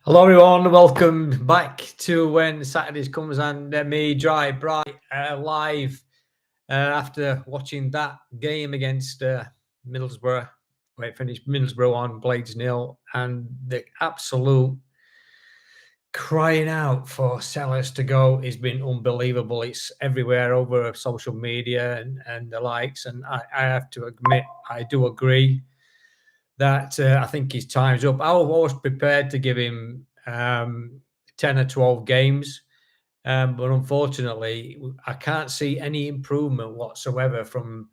Hello everyone, welcome back to When Saturdays Comes and me, Dry Bright, live after watching that game against Middlesbrough, where it finished Middlesbrough on Blades 0, and the absolute crying out for Sellers to go has been unbelievable. It's everywhere over social media and the likes, and I have to admit, I do agree that I think his time's up. I was prepared to give him 10 or 12 games, but unfortunately, I can't see any improvement whatsoever from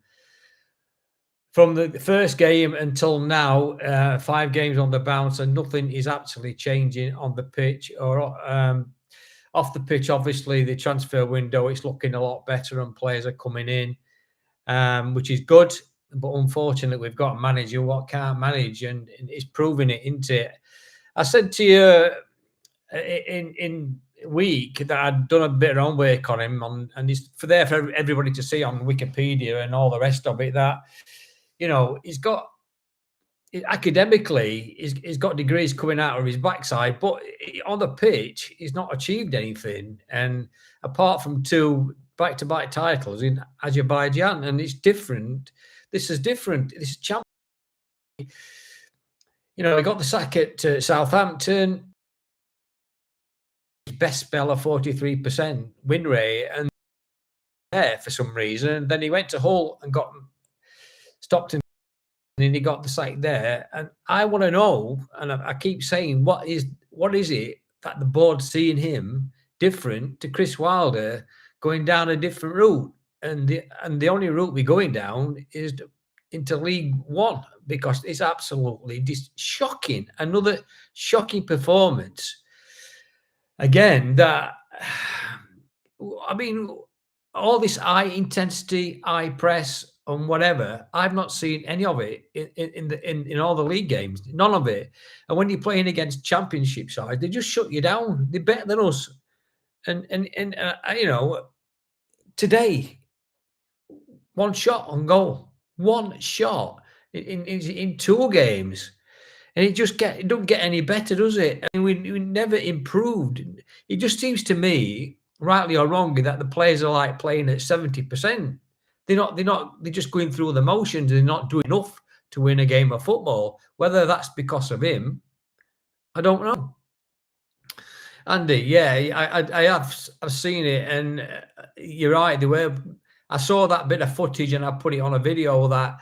the first game until now. 5 games on the bounce, and nothing is actually changing on the pitch or off the pitch. Obviously, the transfer window is looking a lot better, and players are coming in, which is good. But unfortunately, we've got a manager what can't manage, and it's proving it, isn't it? I said to you in week that I'd done a bit of homework on him, and it's for everybody to see on Wikipedia and all the rest of it. That he's got academically, he's got degrees coming out of his backside, but on the pitch, he's not achieved anything. And apart from 2 back-to-back titles in Azerbaijan, and it's different. This is different. This is champion. He got the sack at Southampton. His best spell of 43% win rate, and there for some reason. Then he went to Hull and got stopped him, and he got the sack there. And I want to know, and I keep saying, what is it that the board's seeing him different to Chris Wilder going down a different route? And the only route we're going down is into League One, because it's absolutely shocking. Another shocking performance. Again, all this high intensity, high press, and whatever, I've not seen any of it in all the league games. None of it. And when you're playing against championship sides, they just shut you down. They're better than us. And today, 1 shot on goal, 1 shot in 2 games, and it don't get any better, does it? And we never improved. It just seems to me, rightly or wrongly, that the players are like playing at 70%. They're just going through the motions. They're not doing enough to win a game of football. Whether that's because of him, I don't know. Andy, yeah, I've seen it, and you're right. I saw that bit of footage, and I put it on a video that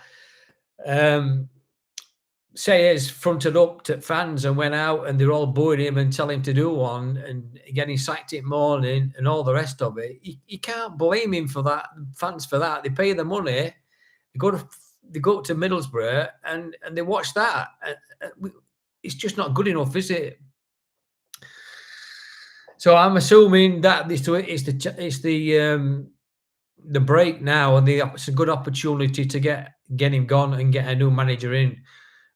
Sayers fronted up to fans and went out, and they're all booing him and telling him to do one and getting sacked in morning and all the rest of it. You can't blame him for that, fans for that. They pay the money, they go to Middlesbrough and they watch that. It's just not good enough, is it? So I'm assuming that it's the break now, and it's a good opportunity to get him gone and get a new manager in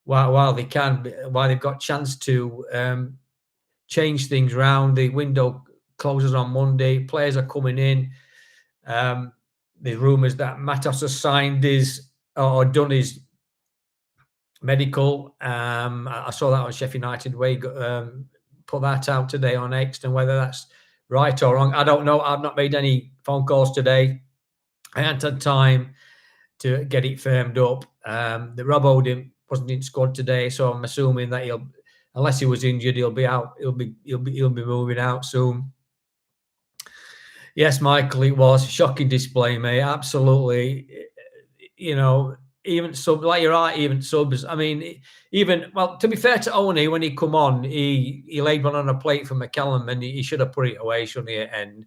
while they've got chance to change things around. The window closes on Monday. Players are coming in. There's rumours that Matos has signed or done his medical. I saw that on Sheffield United put that out today on X, and whether that's right or wrong, I don't know. I've not made any phone calls today. I hadn't had time to get it firmed up. The Robbo wasn't in squad today, so I'm assuming that unless he was injured, he'll be out. He'll be moving out soon. Yes, Michael, it was a shocking display, mate. Absolutely. Even subs, like you're right, even subs. I mean, to be fair to Oni, when he come on, he laid one on a plate for McCallum, and he should have put it away, shouldn't he? And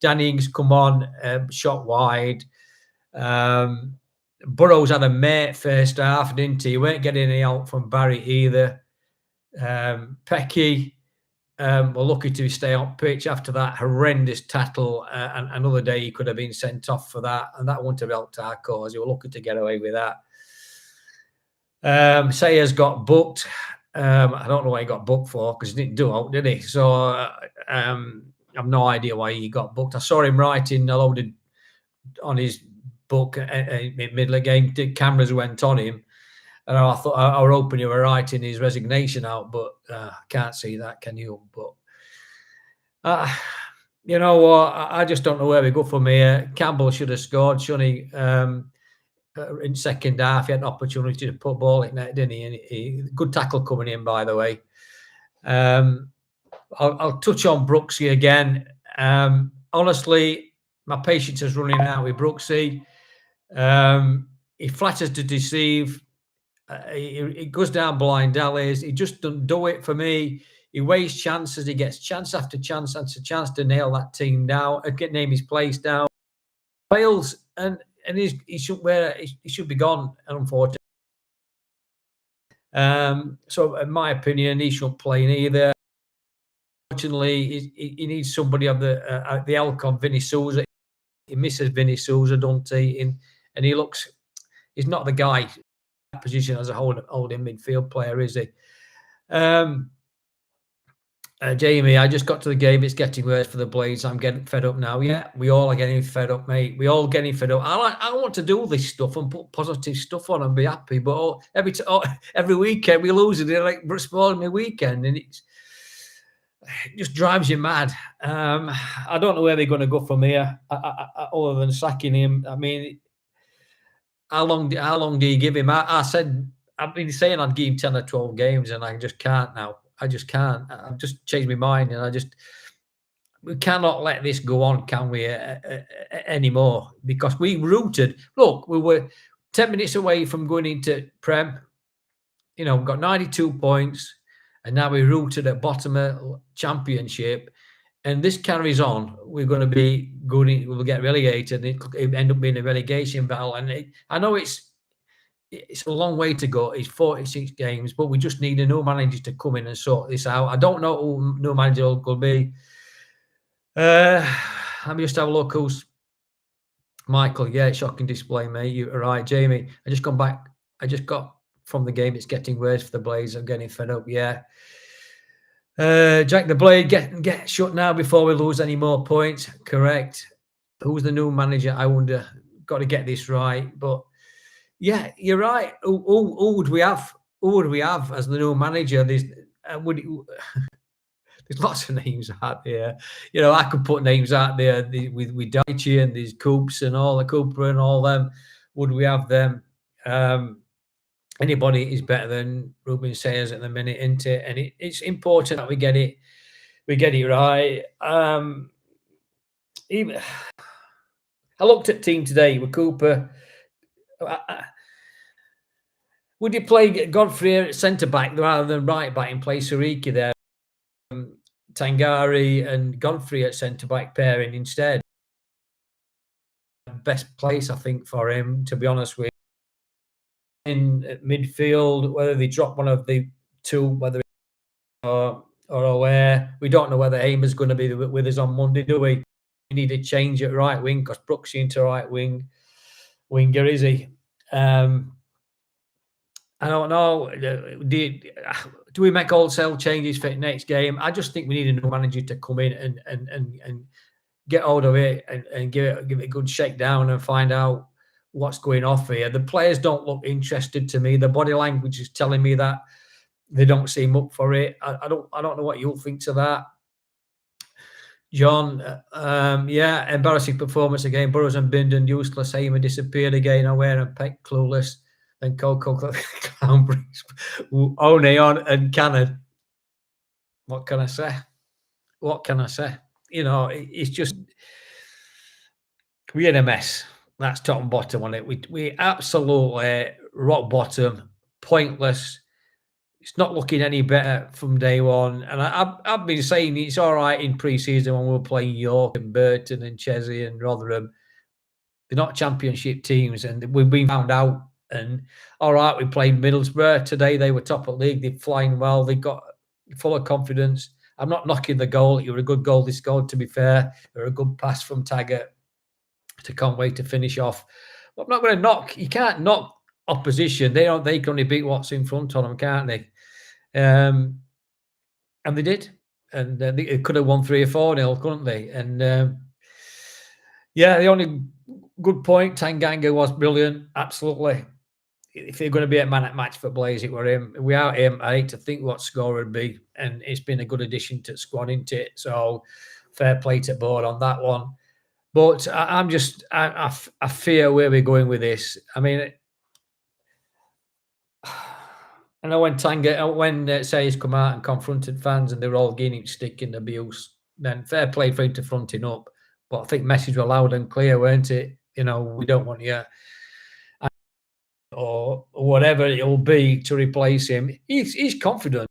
Danny Ings come on, shot wide. Burrows had a mate first half, didn't he? He weren't getting any help from Barry either. Pecky were lucky to stay on pitch after that horrendous tackle. And another day he could have been sent off for that, and that wouldn't have helped our cause. He were lucky to get away with that. Sayers got booked. I don't know what he got booked for, because he didn't do out, did he? So I have no idea why he got booked. I saw him writing a load on his book in middle of the game. The cameras went on him, And I thought I were hoping you were writing his resignation out, but can't see that, can you? But you know what? I just don't know where we go from here. Campbell should have scored, shouldn't he? In second half, he had an opportunity to put ball in net, didn't he? And good tackle coming in, by the way. I'll touch on Brooksy again. Honestly, my patience is running out with Brooksy. He flatters to deceive. He goes down blind alleys. He just doesn't do it for me. He wastes chances. He gets chance after chance after chance to nail that team down, name his place down. Fails, and he should be gone, unfortunately. So, in my opinion, he shouldn't play either. Unfortunately, he needs somebody of the elk of Vinny Souza. He misses Vinny Souza, don't he? And he's not the guy position as a holding midfield player, is he? Jamie, I just got to the game. It's getting worse for the Blades. I'm getting fed up now. Yeah, we all are getting fed up, mate. We all getting fed up. I want to do this stuff and put positive stuff on and be happy, but every weekend we lose it. Like spoiling my weekend, and it just drives you mad. I don't know where they're going to go from here, other than sacking him. I mean, how long do you give him? I've been saying I'd give him 10 or 12 games, and I just can't now. I just can't. I've just changed my mind, and we cannot let this go on, can we, anymore? Because we rooted. Look, we were 10 minutes away from going into Prem. You know, we've got 92 points, and now we're rooted at bottom of Championship. And this carries on. We're going to be good. We'll get relegated. It'll end up being a relegation battle. And I know it's a long way to go. It's 46 games, but we just need a new manager to come in and sort this out. I don't know who new manager will be. Let me just have a look. Who's Michael? Yeah, shocking display, mate. You're right, Jamie. I just got from the game. It's getting worse for the Blades. I'm getting fed up. Yeah. Jack the Blade, get shut now before we lose any more points. Correct. Who's the new manager? I wonder. Got to get this right. But yeah, you're right. Who would we have? Who would we have as the new manager? There's lots of names out there. You know, I could put names out there with Daichi and these Coops and all the Cooper and all them. Would we have them? Anybody is better than Ruben Sayers at the minute, isn't it? And it's important that we get it right. Even I looked at team today with Cooper. Would you play Godfrey at centre back rather than right back in place of Riki there? Tangari and Godfrey at centre back pairing instead. Best place, I think, for him, to be honest with you. In midfield, whether they drop one of the two, whether or aware, we don't know whether Hamer's going to be with us on Monday, do we? We need to change at right wing because Brooksy into right winger, is he? I don't know. Do we make wholesale changes for next game? I just think we need a new manager to come in and get hold of it and give it a good shakedown and find out what's going off here. The players don't look interested to me. The body language is telling me that they don't seem up for it. I don't know what you'll think to that, John. Yeah, embarrassing performance again. Burrows and Bindon useless. Hamer disappeared again. Aware and Peck clueless. Then Coco Clown brings O'Neon and Cannon. What can I say? You know, it's just we're in a mess. That's top and bottom on it. We absolutely rock bottom, pointless. It's not looking any better from day one. And I've been saying it's all right in pre-season when we were playing York and Burton and Chesney and Rotherham. They're not championship teams, and we've been found out. And all right, we played Middlesbrough today. They were top of the league. They're flying well. They got full of confidence. I'm not knocking the goal. It was a good goal they scored, to be fair. Or a good pass from Taggart to Conway to finish off. But I'm not going to knock. You can't knock opposition. They can only beat what's in front of them, can't they? And they did. And they could have won 3 or 4-0, couldn't they? And yeah, the only good point, Tanganga was brilliant. Absolutely. if they're going to be a man at match for Blaze, it were him. Without him, I hate to think what score would be, and it's been a good addition to the squad, isn't it? So fair play to board on that one. But I fear where we're going with this. I mean, I know when Sayers come out and confronted fans and they were all giving him stick and abuse, then fair play for him to fronting up. But I think message were loud and clear, weren't it? You know, we don't want you or whatever it will be to replace him. He's confident.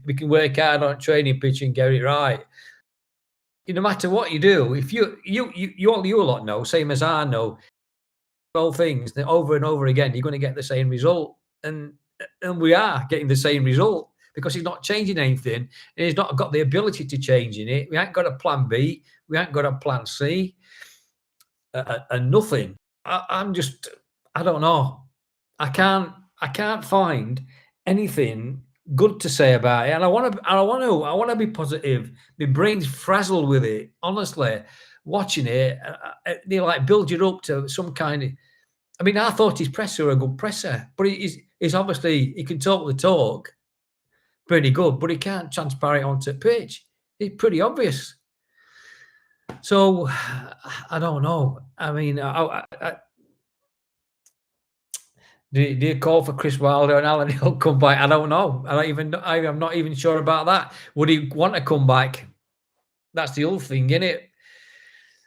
We can work hard on training pitch and get it right. No matter what you do, if you a lot know, same as I know, all things that over and over again, you're going to get the same result, and we are getting the same result because he's not changing anything, and he's not got the ability to change in it. We ain't got a plan B, we ain't got a plan C, and nothing. I don't know. I can't find anything good to say about it, and I want to be positive. My brain's frazzled with it, honestly. Watching it, they like build you up to some kind of. I mean, I thought his presser were a good presser, but he's obviously he can talk the talk, pretty good, but he can't transfer it onto pitch. It's pretty obvious. So I don't know. I mean, do you call for Chris Wilder and Alan Hill come back? I don't know. I'm not even sure about that. Would he want to come back? That's the other thing, isn't it?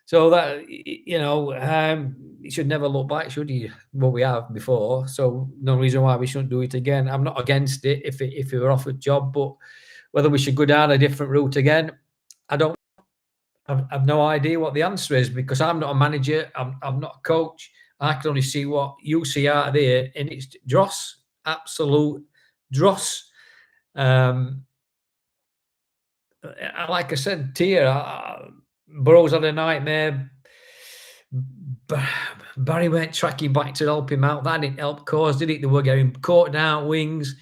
So that he should never look back, should he? What we have before. So no reason why we shouldn't do it again. I'm not against it if we were offered a job, but whether we should go down a different route again, I don't. I've no idea what the answer is because I'm not a manager. I'm not a coach. I can only see what you see out of there, and it's dross, absolute dross. Like I said, Burrows had a nightmare. Barry went tracking back to help him out. That didn't help cause, did it? They were getting caught down wings.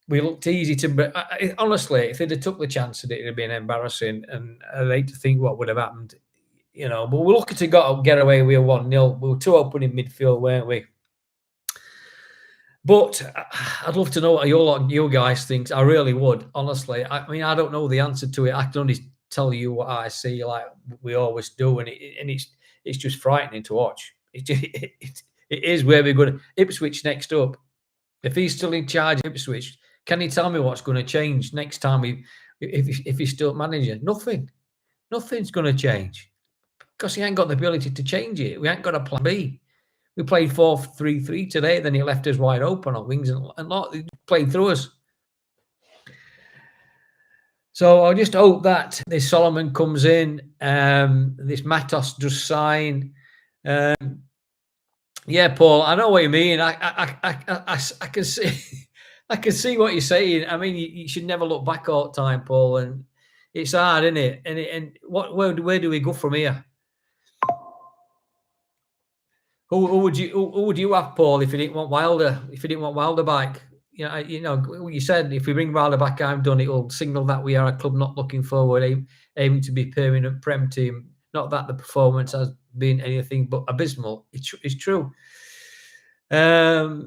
We looked easy to. Honestly, if they'd have took the chance, it'd have been embarrassing. And I'd hate to think what would have happened. But we're lucky to get away with a 1-0. We were too open in midfield, weren't we? But I'd love to know what you guys think. I really would, honestly. I mean, I don't know the answer to it. I can only tell you what I see, like we always do, and it's just frightening to watch. It is where we're going. Ipswich next up. If he's still in charge of Ipswich, can he tell me what's going to change next time? If he's still manager, nothing's going to change because he ain't got the ability to change it. We ain't got a plan B. We played 4-3-3 today. Then he left us wide open on wings and he played through us. So I just hope that this Solomon comes in, this Matos does sign. Yeah, Paul, I know what you mean. I can see, I can see what you're saying. I mean, you should never look back all the time, Paul, and it's hard, isn't it? And where do we go from here? Who would you have, Paul, if you didn't want Wilder? If you didn't want Wilder back, you said if we bring Wilder back, I'm done. It will signal that we are a club not looking forward, aiming to be permanent Prem team. Not that the performance has been anything but abysmal. It's true. But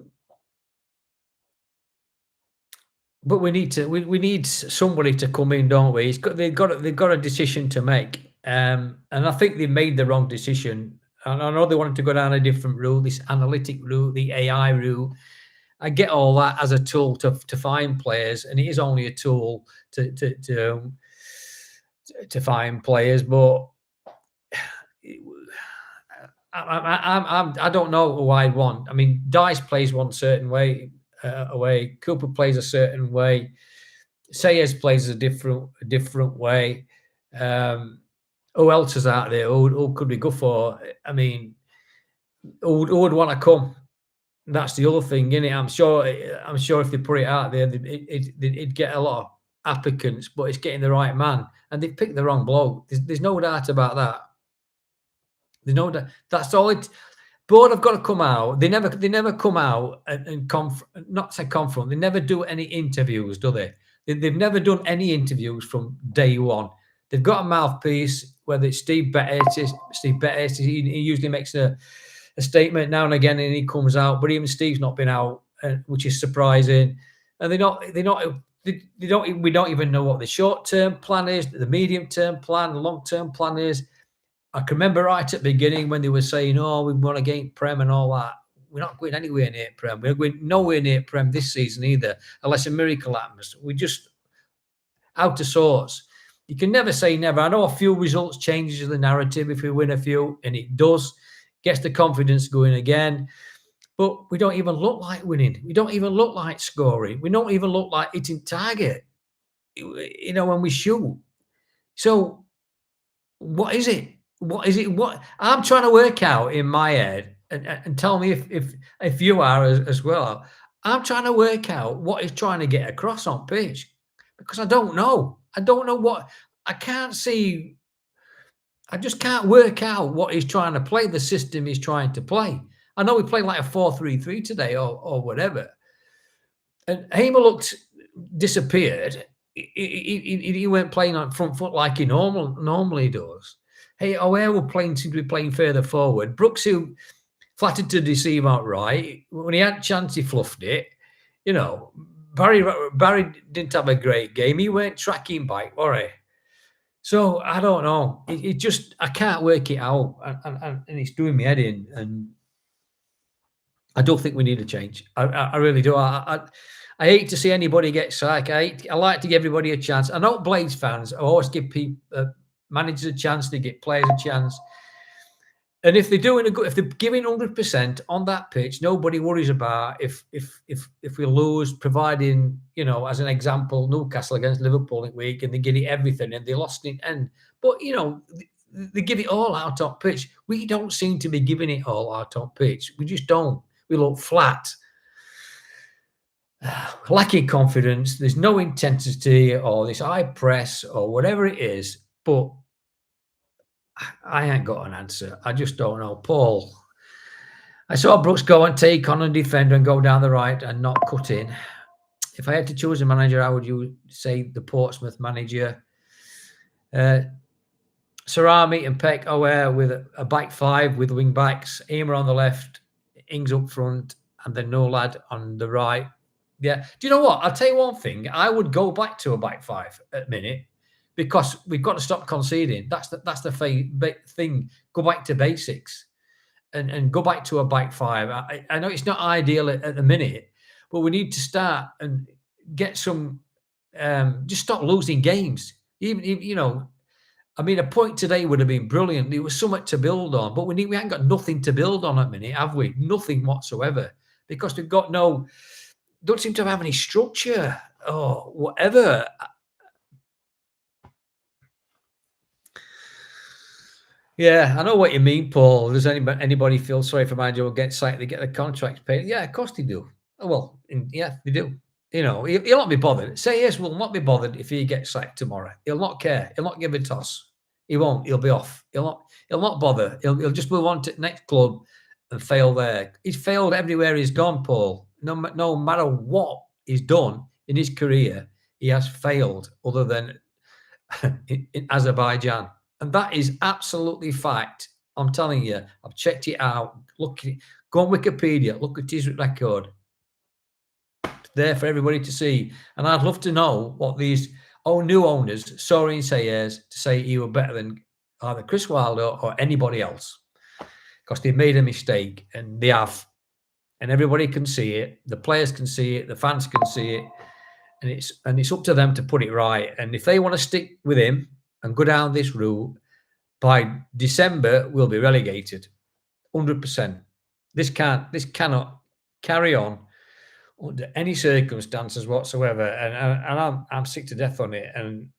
we need somebody to come in, don't we? They've got a decision to make, and I think they made the wrong decision. And I know they wanted to go down a different route, this analytic route, the AI route. I get all that as a tool to find players, and it is only a tool to find players. But I don't know who I'd want. I mean, Dice plays one certain way away. Cooper plays a certain way. Sayers plays a different way. Who else is out there? Who could we go for? I mean, who would want to come? That's the other thing, isn't it? I'm sure if they put it out there, it'd get a lot of applicants, but it's getting the right man, and they've picked the wrong bloke. There's no doubt about that. There's no doubt. That's all it. Board have got to come out. They never come out and not say confront. They never do any interviews, do they? They've never done any interviews from day one. They've got a mouthpiece, whether it's Steve Bettis, he usually makes a a statement now and again, and he comes out. But even Steve's not been out, which is surprising. And they don't. We don't even know what the short-term plan is, the medium-term plan, the long-term plan is. I can remember right at the beginning when they were saying, "Oh, we want to gain Prem and all that." We're not going anywhere near Prem. We're going nowhere near Prem this season either, unless a miracle happens. We're just out of sorts. You can never say never. I know a few results changes the narrative if we win a few, and it does, gets the confidence going again. But we don't even look like winning. We don't even look like scoring. We don't even look like hitting target, when we shoot. So what is it? What is it? What I'm trying to work out in my head, and tell me if you are as well. I'm trying to work out what he's trying to get across on pitch, because I don't know. I don't know what I can't see. I just can't work out what he's trying to play, the system he's trying to play. I know we played like a 4-3-3 today or whatever. And Hamer looked disappeared. He went playing on front foot like he normally does. Hey, O'Hare seemed to be playing further forward. Brooks, who flattered to deceive outright, when he had a chance, he fluffed it. Barry didn't have a great game. He weren't tracking back, were he? So I don't know. It just I can't work it out, and it's doing me head in. And I don't think we need a change. I really do. I hate to see anybody get sacked. I like to give everybody a chance. I know Blades fans always give people managers a chance, they get players a chance. And if they're doing if they're giving 100% on that pitch, nobody worries about if we lose. Providing as an example, Newcastle against Liverpool in week, and they give it everything, and they lost in end. But they give it all out on pitch. We don't seem to be giving it all out on pitch. We just don't. We look flat, lacking confidence. There's no intensity or this high press or whatever it is. But I ain't got an answer. I just don't know. Paul, I saw Brooks go and take on a defender and go down the right and not cut in. If I had to choose a manager, how would you say the Portsmouth manager? Sarami and Peck O'Hare with a back five with wing backs. Emer on the left, Ings up front, and then no lad on the right. Yeah. Do you know what? I'll tell you one thing. I would go back to a back five at minute, because we've got to stop conceding. That's the thing. Go back to basics and go back to a back five. I know it's not ideal at the minute, but we need to start and get some. Just stop losing games. Even a point today would have been brilliant. There was so much to build on, but we ain't got nothing to build on at the minute, have we? Nothing whatsoever, because we've got don't seem to have any structure or whatever. Yeah, I know what you mean, Paul. Does anybody feel sorry for manager will get sacked? They get the contracts paid. Yeah, of course they do. Well, yeah, they do. He'll not be bothered. Say yes, will not be bothered if he gets sacked tomorrow. He'll not care. He'll not give a toss. He won't. He'll be off. He'll not bother. He'll just move on to the next club and fail there. He's failed everywhere he's gone, Paul. No matter what he's done in his career, he has failed, other than in Azerbaijan. And that is absolutely fact. I'm telling you, I've checked it out. Go on Wikipedia, look at his record. It's there for everybody to see. And I'd love to know what these new owners, Sorin Sayers, to say he were better than either Chris Wilder or anybody else. Because they've made a mistake, and they have. And everybody can see it. The players can see it. The fans can see it. And it's up to them to put it right. And if they want to stick with him and go down this route, by December we'll be relegated, 100%. This cannot carry on under any circumstances whatsoever. And I'm sick to death on it. And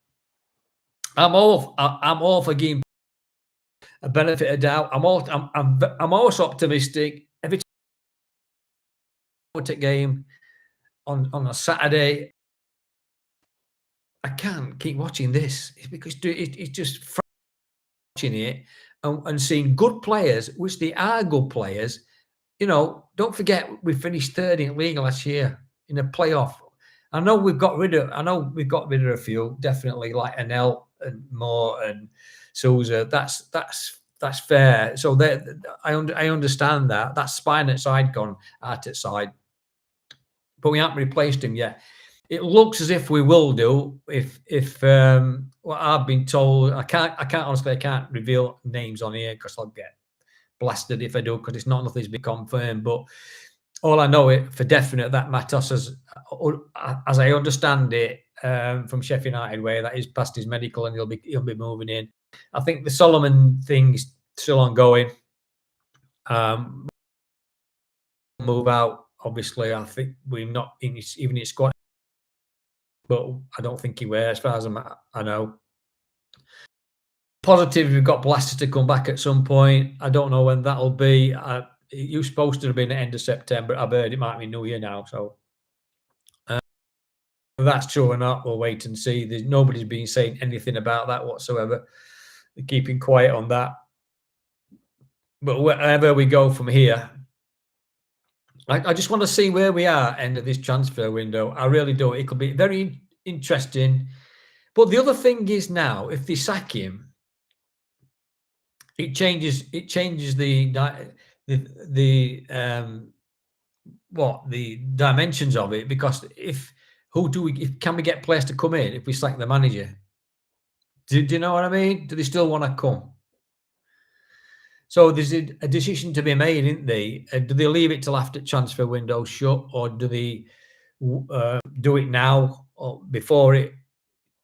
I'm all for giving a benefit of doubt. I'm also optimistic. Every time game on a Saturday, I can't keep watching this. It's because it's just watching it and seeing good players, which they are good players. Don't forget we finished third in league last year in a playoff. I know we've got rid of a few, definitely, like Anel and Moore and Souza. That's That's fair. So I understand that. That's spine at side gone out at side, but we haven't replaced him yet. It looks as if we will do if what I've been told. I can't honestly, I can't reveal names on here because I'll get blasted if I do, because it's not nothing's been confirmed. But all I know it for definite that Matos has, as I understand it, from Sheffield United way, that he's passed his medical and he'll be moving in. I think the Solomon thing's still ongoing. Move out, obviously. I think we're not in even his squad, but I don't think he will, as far as I know. Positive, we've got Blaster to come back at some point. I don't know when that'll be. He was supposed to have been at the end of September. I've heard it might be New Year now, so if that's true or not, we'll wait and see. Nobody's been saying anything about that whatsoever. They're keeping quiet on that. But wherever we go from here, I just want to see where we are end of this transfer window. I really do. It could be very interesting. But the other thing is now, if they sack him, it changes the dimensions of it, because can we get players to come in if we sack the manager? Do you know what I mean? Do they still want to come? So there's a decision to be made, isn't they? Do they leave it till after transfer window shut, or do they do it now or before it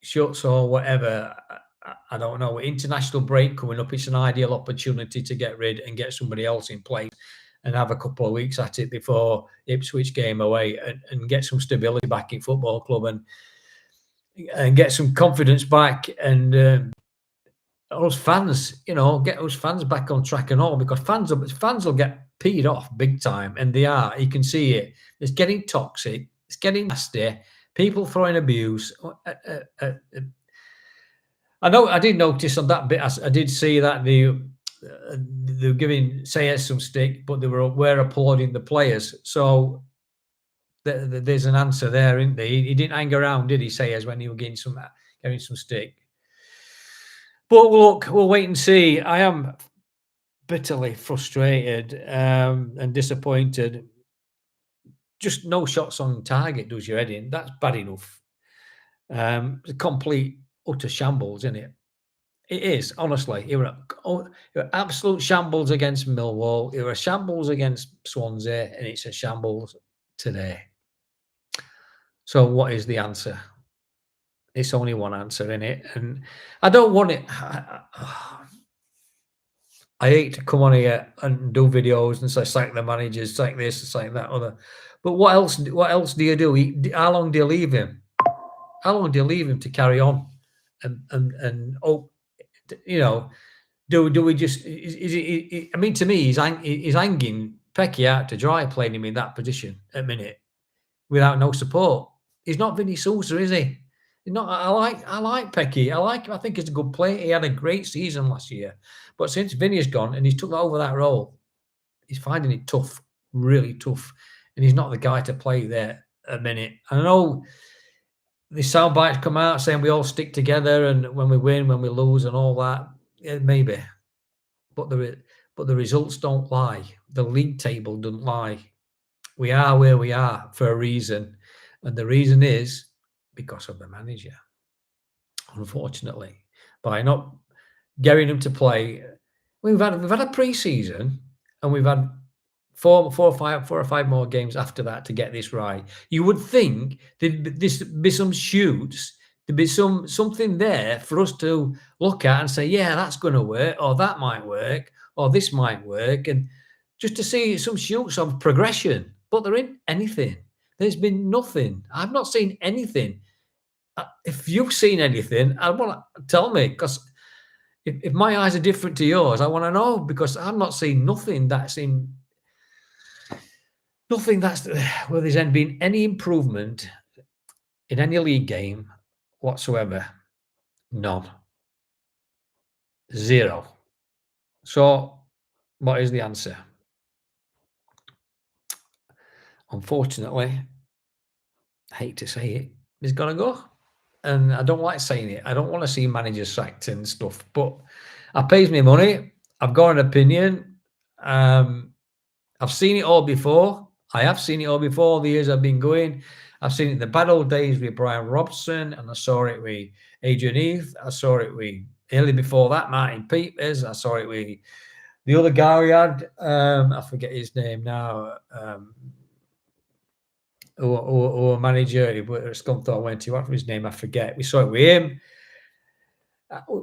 shuts, or whatever? I don't know. International break coming up, it's an ideal opportunity to get rid and get somebody else in place and have a couple of weeks at it before Ipswich game away, and get some stability back in football club and get some confidence back, and us fans, get us fans back on track and all, because fans will get peed off big time, and they are. You can see it. It's getting toxic. It's getting nasty. People throwing abuse. I did notice on that bit. I did see that they were giving Sayers some stick, but they were applauding the players. So there's an answer there, isn't there? He didn't hang around, did he, Sayers, when he was getting some stick? But look, we'll wait and see. I am bitterly frustrated and disappointed. Just no shots on target does your head in. That's bad enough. It's a complete utter shambles, isn't it? It is, honestly. You're absolute shambles against Millwall. You're a shambles against Swansea, and it's a shambles today. So what is the answer? It's only one answer, in it, and I don't want it. I hate to come on here and do videos and say sack the managers, sack this, sack that other. But what else? What else do you do? How long do you leave him? How long do you leave him to carry on? And do we just? Is it? I mean, to me, he's hanging Pecky out to dry, playing him in that position at minute without no support. He's not Vinny Sousa, is he? I like Pecky. I like him. I think he's a good player. He had a great season last year, but since Vinny's gone and he's took over that role, he's finding it tough, really tough, and he's not the guy to play there a minute. I know the sound bites come out saying we all stick together, and when we win, when we lose, and all that, yeah, maybe, but the results don't lie. The league table doesn't lie. We are where we are for a reason, and the reason is because of the manager, unfortunately. By not getting him to play, we've had a pre-season, and we've had four or five more games after that to get this right. You would think there'd be some shoots, there'd be something there for us to look at and say, yeah, that's going to work, or that might work, or this might work, and just to see some shoots of progression. But there ain't anything. There's been nothing. I've not seen anything. If you've seen anything, I want to tell me, because if my eyes are different to yours, I want to know, because I'm not seeing nothing that's where there's been any improvement in any league game whatsoever. None. Zero. So what is the answer? Unfortunately, I hate to say it, he's got to go. And I don't like saying it. I don't want to see managers sacked and stuff, but I pays me money. I've got an opinion. I've seen it all before. I have seen it all before the years I've been going. I've seen it in the bad old days with Brian Robson, and I saw it with Adrian Heath. I saw it with early before that, Martin Peters. I saw it with the other guy we had. I forget his name now. Or manager, Scunthorpe went to. What was his name? I forget. We saw it with him.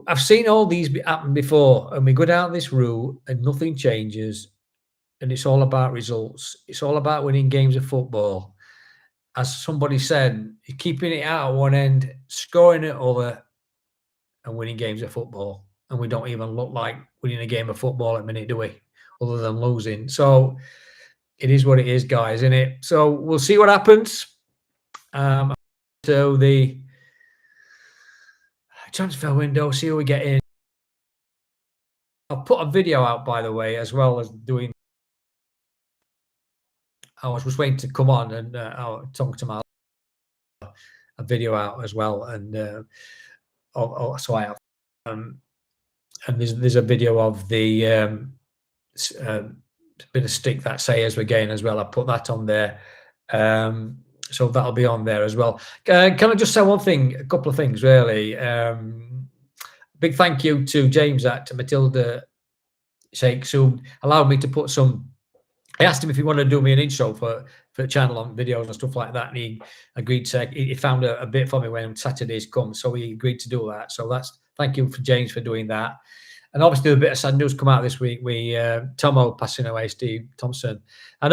I've seen all these happen before, and we go down this route, and nothing changes. And it's all about results. It's all about winning games of football. As somebody said, you're keeping it out at one end, scoring at other, and winning games of football. And we don't even look like winning a game of football at a minute, do we? Other than losing. So it is what it is, guys, isn't it? So we'll see what happens. So the transfer window, see who we get in. I'll put a video out, by the way, as well as doing. I was just waiting to come on and I'll talk to my a video out as well, and so I have, and there's a video of the bit of stick that sayers we're getting as well. I put that on there, so that'll be on there as well. Can I just say one thing? A couple of things, really. Big thank you to James at Matilda Shakes, who allowed me to put some. I asked him if he wanted to do me an intro for the channel on videos and stuff like that, and he agreed to. He found a bit for me when Saturdays come, so he agreed to do that. So that's thank you for James for doing that. And obviously, a bit of sad news come out this week. Tomo passing away, Steve Thompson. I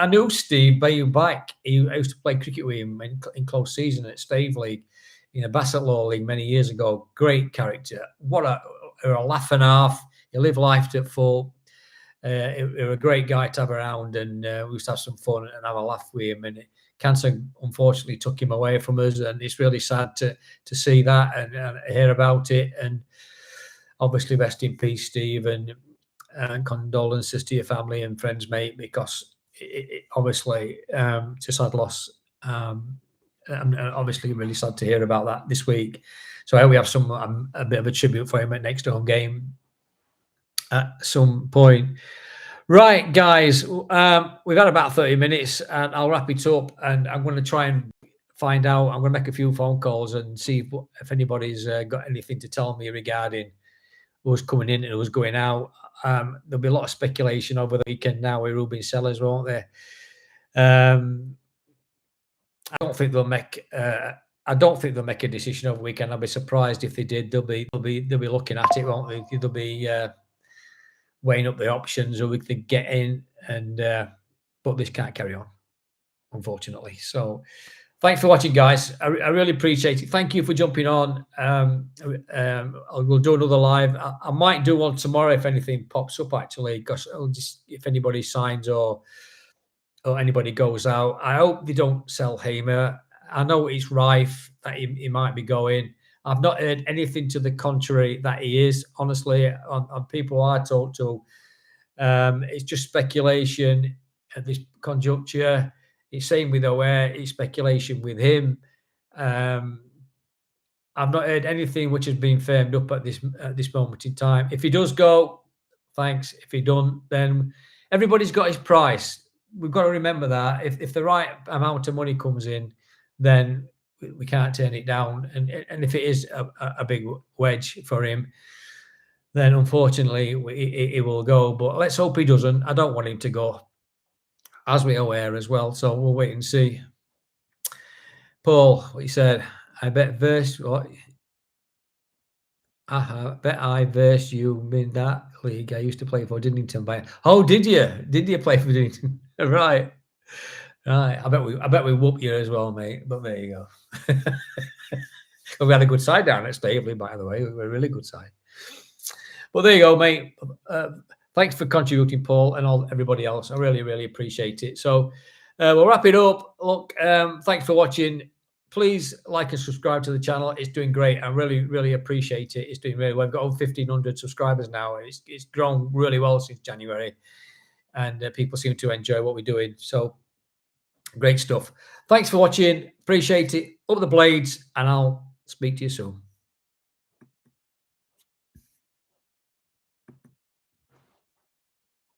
knew Steve Bayou back. I used to play cricket with him in close season at Stave League in the Bassett Law League many years ago. Great character. What a laugh and a half. He lived life to full. A great guy to have around, and we used to have some fun and have a laugh with him. And cancer unfortunately took him away from us, and it's really sad to see that and hear about it. And obviously, rest in peace, Steve, and condolences to your family and friends, mate, because it obviously it's a sad loss. And obviously, really sad to hear about that this week. So I hope we have a bit of a tribute for him at next home game at some point. Right, guys, we've had about 30 minutes, and I'll wrap it up, and I'm going to try and find out. I'm going to make a few phone calls and see if anybody's got anything to tell me regarding who's coming in and who's going out. There'll be a lot of speculation over the weekend now with Ruben Sellers, won't there? I don't think they'll make a decision over the weekend. I'll be surprised if they did. They'll be looking at it, won't they? They'll be weighing up the options who we could get in, and but this can't carry on, unfortunately. So thanks for watching, guys. I really appreciate it. Thank you for jumping on. We'll do another live. I might do one tomorrow if anything pops up, actually, because if anybody signs or anybody goes out. I hope they don't sell Hamer. I know it's rife that he might be going. I've not heard anything to the contrary that he is, honestly, on people I talk to. It's just speculation at this conjuncture. It's same with O'Hare. It's speculation with him. I've not heard anything which has been firmed up at this moment in time. If he does go, thanks. If he don't, then everybody's got his price. We've got to remember that. If the right amount of money comes in, then we can't turn it down. And if it is a big wedge for him, then unfortunately it will go. But let's hope he doesn't. I don't want him to go, as we aware as well. So we'll wait and see. Paul, what he said, I bet what? Bet I versed you in that league I used to play for Dinnington. Oh, did you? Did you play for Dinnington? Right. I bet we whoop you as well, mate. But there you go. But we had a good side down at Staveley, by the way. We were a really good side. But there you go, mate. Thanks for contributing, Paul, and everybody else. I really, really appreciate it. So we'll wrap it up. Look, thanks for watching. Please like and subscribe to the channel. It's doing great. I really, really appreciate it. It's doing really well. We've got over 1,500 subscribers now. It's grown really well since January, and people seem to enjoy what we're doing. So great stuff. Thanks for watching. Appreciate it. Up the blades, and I'll speak to you soon.